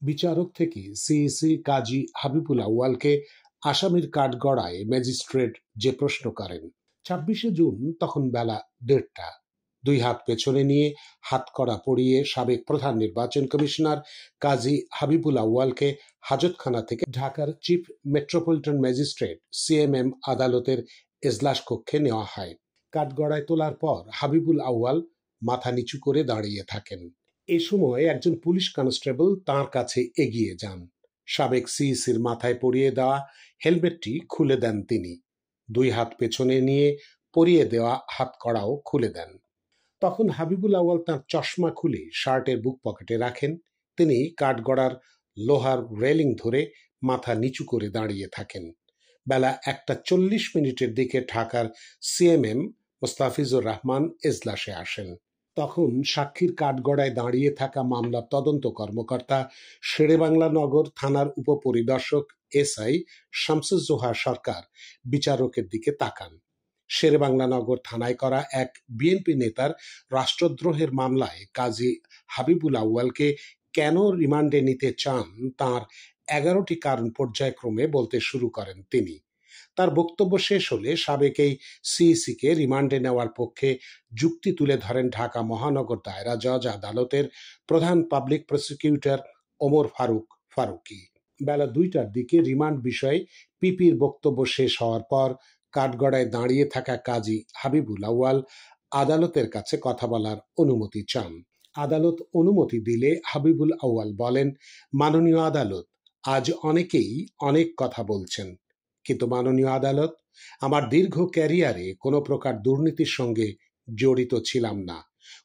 বিচারক থেকে সিইসি কাজী হাবিবুল আউয়ালকে আসামির কাঠগড়ায় ম্যাজিস্ট্রেট যে প্রশ্ন করেন, ২৬শে জুন তখন বেলা ১:৩০। দুই হাত পেছনে নিয়ে হাতকড়া পরিয়ে সাবেক প্রধান নির্বাচন কমিশনার কাজী হাবিবুল আউয়ালকে হাজতখানা থেকে ঢাকার চিফ মেট্রোপলিটন ম্যাজিস্ট্রেট সিএমএম আদালতের এজলাস কক্ষে নেওয়া হয়। কাঠগড়ায় তোলার পর হাবিবুল আউয়াল মাথা নিচু করে দাঁড়িয়ে থাকেন। এ সময় একজন পুলিশ কনস্টেবল তাঁর কাছে এগিয়ে যান। সাবেক সিইসির মাথায় পরিয়ে দেওয়া হেলমেটটি খুলে দেন তিনি। দুই হাত পেছনে নিয়ে পরিয়ে দেওয়া হাতকড়াও খুলে দেন। তখন হাবিবুল আউয়াল তাঁর চশমা খুলে শার্টের বুক পকেটে রাখেন। তিনি কাঠগড়ার লোহার রেলিং ধরে মাথা নিচু করে দাঁড়িয়ে থাকেন। বেলা ১:৪০ দিকে ঢাকার সিএমএম মোস্তাফিজুর রহমান এজলাসে আসেন। তখন সাক্ষীর কাঠগড়ায় দাঁড়িয়ে থাকা মামলার তদন্ত কর্মকর্তা শেরেবাংলা নগর থানার উপপরিদর্শক এসআই শামসুজ্জোহা সরকার বিচারকের দিকে তাকান। শেরেবাংলা নগর থানায় করা এক বিএনপি নেতার রাষ্ট্রদ্রোহের মামলায় কাজী হাবিবুল আউয়ালকে কেন রিমান্ডে নিতে চান তাঁর ১১টি কারণ পর্যায়ক্রমে বলতে শুরু করেন তিনি। তার বক্তব্য শেষ হলে সাবেক এই সিইসিকে রিমান্ডে নেওয়ার পক্ষে যুক্তি তুলে ধরেন ঢাকা মহানগর দায়রা জজ আদালতের প্রধান পাবলিক প্রসিকিউটর ওমর ফারুকী। বেলা ২টার দিকে রিমান্ড বিষয়ে পিপির বক্তব্য শেষ হওয়ার পর কাঠগড়ায় দাঁড়িয়ে থাকা কাজী হাবিবুল আউয়াল আদালতের কাছে কথা বলার অনুমতি চান। আদালত অনুমতি দিলে হাবিবুল আউয়াল বলেন, মাননীয় আদালত, আজ অনেকেই অনেক কথা বলছেন, কিন্তু মাননীয় আদালত, আমার দীর্ঘ ক্যারিয়ারে কোনো প্রকার দুর্নীতির সঙ্গে জড়িত ছিলাম না,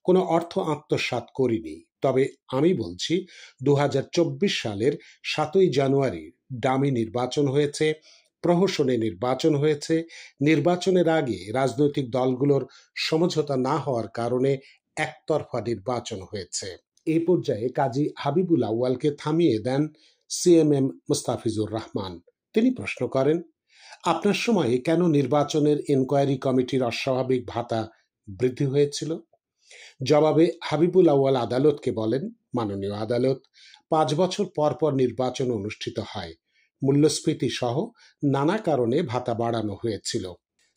কোনো অর্থ আত্মসাৎ করিনি। তবে আমি বলছি, ২০২৪ সালের ৭ই জানুয়ারি ডামি নির্বাচন হয়েছে, প্রহসনে নির্বাচন হয়েছে। নির্বাচনের আগে রাজনৈতিক দলগুলোর সমঝোতা না হওয়ার কারণে একতরফা নির্বাচন হয়েছে। এই পর্যায়ে কাজী হাবিবুল আউয়ালকে থামিয়ে দেন সিএমএম মোস্তাফিজুর রহমান। তিনি প্রশ্ন করেন, আপনার সময়ে কেন নির্বাচনের ইনকোয়ারি কমিটির অস্বাভাবিক ভাতা বৃদ্ধি হয়েছিল? জবাবে হাবিবুল আউয়াল আদালতকে বলেন, মাননীয় আদালত, ৫ বছর পর পর নির্বাচন অনুষ্ঠিত হয়, মূল্যস্ফীতি সহ নানা কারণে ভাতা বাড়ানো হয়েছিল।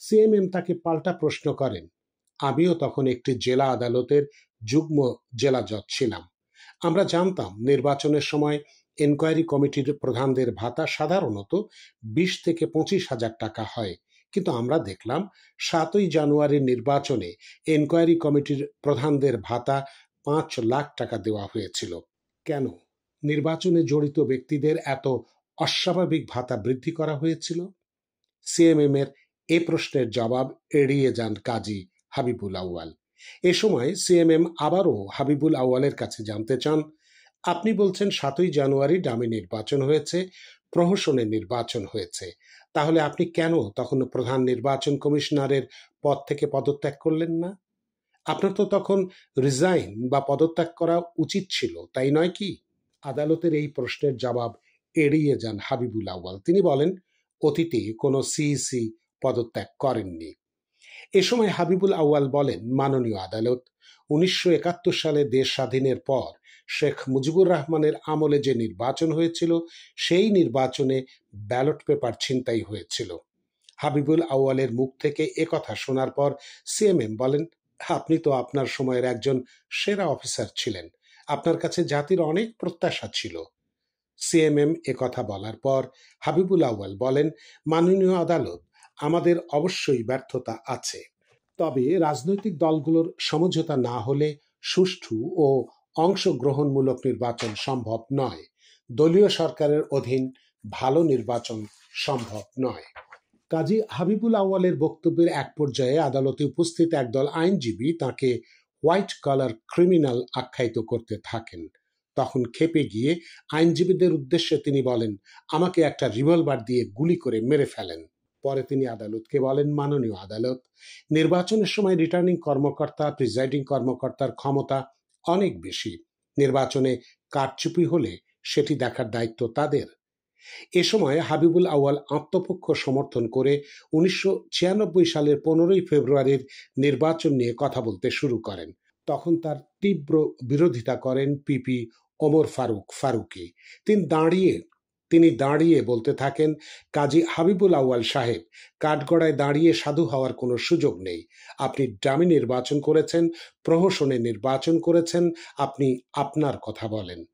সিএমএম তাকে পাল্টা প্রশ্ন করেন, আমিও তখন একটি জেলা আদালতের যুগ্ম জেলা জজ ছিলাম। আমরা জানতাম নির্বাচনের সময় এনকোয়ারি কমিটির প্রধানদের ভাতা সাধারণত ২০ থেকে ২৫,০০০ টাকা হয়, কিন্তু আমরা দেখলাম ৭ই জানুয়ারির নির্বাচনে এনকোয়ারি কমিটির প্রধানদের ভাতা ৫ লাখ টাকা দেওয়া হয়েছিল। কেন নির্বাচনে জড়িত ব্যক্তিদের এত অস্বাভাবিক ভাতা বৃদ্ধি করা হয়েছিল? সিএমএম এর এ প্রশ্নের জবাব এড়িয়ে যান কাজী হাবিবুল আউয়াল। এ সময় সিএমএম আবারও হাবিবুল আউয়ালের কাছে জানতে চান, আপনি বলছেন ৭ই জানুয়ারি ডামি নির্বাচন হয়েছে, প্রহসনের নির্বাচন হয়েছে, তাহলে আপনি কেন তখন প্রধান নির্বাচন কমিশনারের পদ থেকে পদত্যাগ করলেন না? আপনার তো তখন রিজাইন বা পদত্যাগ করা উচিত ছিল, তাই নয় কি? আদালতের এই প্রশ্নের জবাব এড়িয়ে যান হাবিবুল আউয়াল। তিনি বলেন, অতীতে কোনো সিইসি পদত্যাগ করেননি। এ সময় হাবিবুল আউয়াল বলেন, মাননীয় আদালত, ১৯৭১ সালে দেশ স্বাধীনের পর শেখ মুজিবুর রহমানের আমলে যে নির্বাচন হয়েছিল, সেই নির্বাচনে ব্যালট পেপার ছিনতাই হয়েছিল। হাবিবুল আউয়ালের মুখ থেকে একথা শোনার পর সিএমএম বলেন, আপনি তো আপনার সময়ের একজন সেরা অফিসার ছিলেন, আপনার কাছে জাতির অনেক প্রত্যাশা ছিল। সিএমএম একথা বলার পর হাবিবুল আউয়াল বলেন, মাননীয় আদালত, আমাদের অবশ্যই ব্যর্থতা আছে, তবে রাজনৈতিক দলগুলোর সমঝোতা না হলে সুষ্ঠু ও অংশগ্রহণমূলক নির্বাচন সম্ভব নয়। দলীয় সরকারের অধীন ভালো নির্বাচন সম্ভব নয়। কাজী হাবিবুল আউয়ালের বক্তব্যের এক পর্যায়ে আদালতে উপস্থিত একদল আইনজীবী তাকে হোয়াইট কলার ক্রিমিনাল আখ্যায়িত করতে থাকেন। তখন ক্ষেপে গিয়ে আইনজীবীদের উদ্দেশ্যে তিনি বলেন, আমাকে একটা রিভলভার দিয়ে গুলি করে মেরে ফেলেন। পরে তিনি আদালতকে বলেন, মাননীয় আদালত, নির্বাচনের সময় রিটার্নিং কর্মকর্তা, প্রিজাইডিং কর্মকর্তার ক্ষমতা অনেক বেশি। নির্বাচনে কারচুপি হলে সেটি দেখার দায়িত্ব তাদের। এ সময় হাবিবুল আউয়াল আত্মপক্ষ সমর্থন করে ১৯৯৬ সালের ১৫ই ফেব্রুয়ারির নির্বাচন নিয়ে কথা বলতে শুরু করেন। তখন তার তীব্র বিরোধিতা করেন পিপি ওমর ফারুক ফারুকী। তিনি দাঁড়িয়ে বলতে থাকেন, কাজী হাবিবুল আউয়াল সাহেব, কাঠগড়ায় দাঁড়িয়ে সাধু হওয়ার কোনো সুযোগ নেই। আপনি ডামি নির্বাচন করেছেন, প্রহসনে নির্বাচন করেছেন, আপনি আপনার কথা বলেন,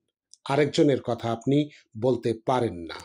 আরেকজনের কথা আপনি বলতে পারেন না।